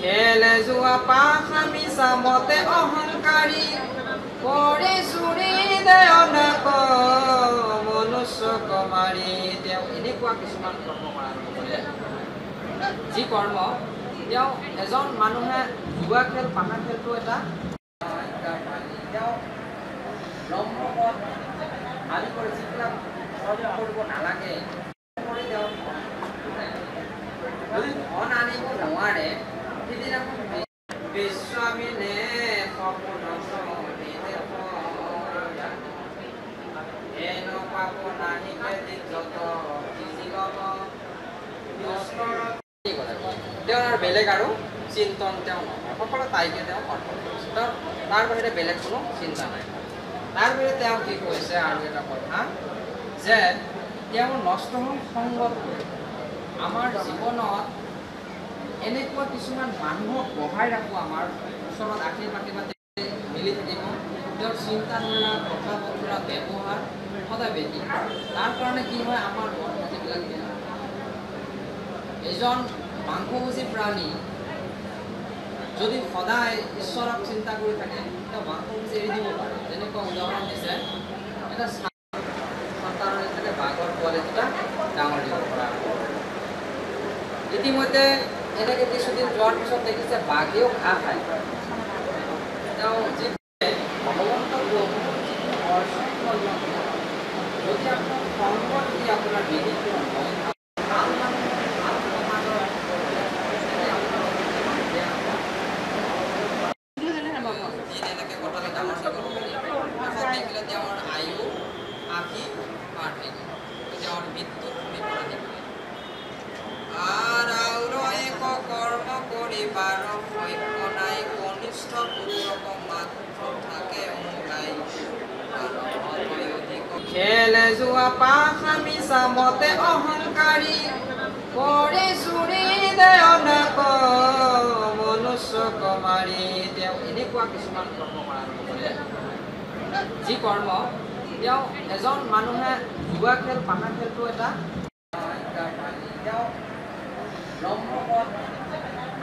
খেলে যোৱা পাখ আমি চামতে অহংকাৰী কৰি চুৰি দেয়নক মনুষ্য কমাৰি তেওঁ এনেকুৱা কিছুমান কৰ্ম কৰা আৰম্ভ কৰিলে যি কৰ্ম তেওঁ এজন মানুহে জুৱা খেল পাশা খেলটো এটা তেওঁ ব্ৰহ্মপদ আদি কৰি যিবিলাক কৰ্ম কৰিব নালাগে কৰি তেওঁ যদি ধন আনিব নোৱাৰে সিদিনাখন বিশ্বমিনে সপোন তেওঁৰ বেলেগ আৰু চিন্তন তেওঁ নহয় সকলো তাইকে তেওঁ অৰ্পণ কৰিছে তাৰ বাহিৰে বেলেগ কোনো চিন্তা নাই তাৰ বাহিৰে তেওঁ কি কৈছে আৰু এটা কথা যে তেওঁ নষ্ট হ'ল সংগত আমাৰ জীৱনত এনেকুৱা কিছুমান মানুহক বহাই ৰাখোঁ আমাৰ ওচৰত আশে পাশে মিলি থাকিব তেওঁৰ চিন্তাধাৰা কথা বতৰা ব্যৱহাৰ সদায় বেছি তাৰ কাৰণে কি হয় আমাৰ মন মতিবিলাক বেয়া এজন মাংসভোজী প্ৰাণী যদি সদায় ঈশ্বৰক চিন্তা কৰি থাকে তেওঁ মাংসভোজী এৰি দিব পাৰে যেনেকুৱা উদাহৰণ দিছে এটা সন্তানৰ নিচিনাকৈ বাঘৰ পোৱালি দুটা ডাঙৰ দিব পৰা ইতিমধ্যে এনেকৈ কিছুদিন যোৱাৰ পিছত দেখিছে বাঘেও ঘাঁহ খায় তেওঁ যি ভগৱন্তক যদি আপোনাৰ সংগ যদি আপোনাৰ বিধিটো নহয় তেওঁৰ আয়ু ৮০ পাৰ হৈ গ'ল তেওঁৰ মৃত্যু সমীপৰ আৰু এক কৰ্ম কৰিবাৰ সক্য নাই কনিষ্ঠ পুত্ৰক মাত্ৰ থাকে ওলাই খেলে যোৱা পাখ আমি চামতে অহংকাৰী কৰি চুৰি দেয়নক মনুষ্য কমাৰি তেওঁ এনেকুৱা কিছুমান কৰ্ম কৰা আৰম্ভ কৰিলে যি কৰ্ম তেওঁ এজন মানুহে জুৱা খেল পাশা খেলটো এটা তেওঁ ব্ৰহ্মপদ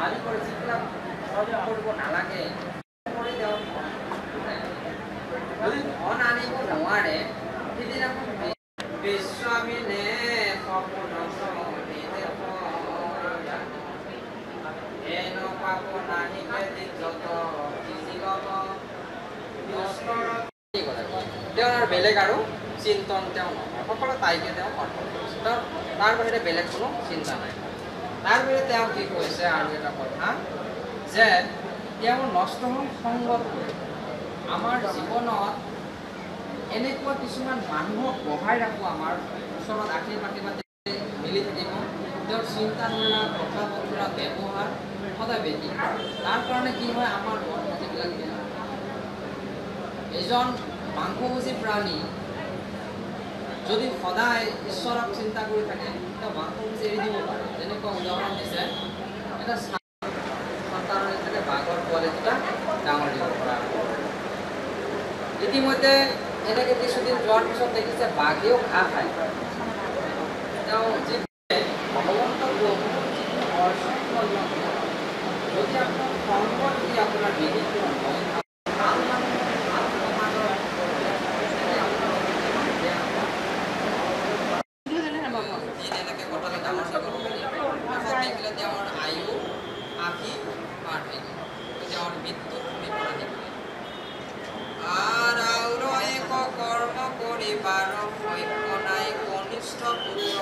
আদি কৰি যিবিলাক কৰ্ম কৰিব নালাগে কৰি তেওঁ যদি ধন আনিব নোৱাৰে সিদিনাখন বিশ্বমিনে সপোন তেওঁৰ বেলেগ আৰু চিন্তন তেওঁ নহয় সকলো তাইকে তেওঁ অৰ্পণ কৰিছে তাৰ বাহিৰে বেলেগ কোনো চিন্তা নাই তাৰ বাহিৰে তেওঁ কি কৈছে আৰু এটা কথা যে তেওঁ নষ্ট হ'ল সংগত আমাৰ জীৱনত এনেকুৱা কিছুমান মানুহক বহাই ৰাখোঁ আমাৰ ওচৰত আশে পাশে মিলি থাকিব তেওঁৰ চিন্তাধাৰা কথা বতৰা ব্যৱহাৰ সদায় বেছি তাৰ কাৰণে কি হয় আমাৰ মন মতিবিলাক বেয়া এজন মাংসভোজী প্ৰাণী যদি সদায় ঈশ্বৰক চিন্তা কৰি থাকে তেওঁ মাংসভোজী এৰি দিব পাৰে যেনেকুৱা উদাহৰণ দিছে এটা সন্তানৰ নিচিনাকৈ বাঘৰ পোৱালি দুটা ডাঙৰ দিব পৰা ইতিমধ্যে এনেকৈ কিছুদিন যোৱাৰ পিছত দেখিছে বাঘেও ঘাঁহ খায় তেওঁ যি ভগৱন্তক যদি আপোনাৰ সংগ যদি আপোনাৰ বিধিটো নহয় তেওঁৰ আয়ু ৮০ পাৰ হৈ গ'ল তেওঁৰ মৃত্যু সমীপৰ আৰু এক কৰ্ম কৰিবাৰ সক্য নাই কনিষ্ঠ পুত্ৰ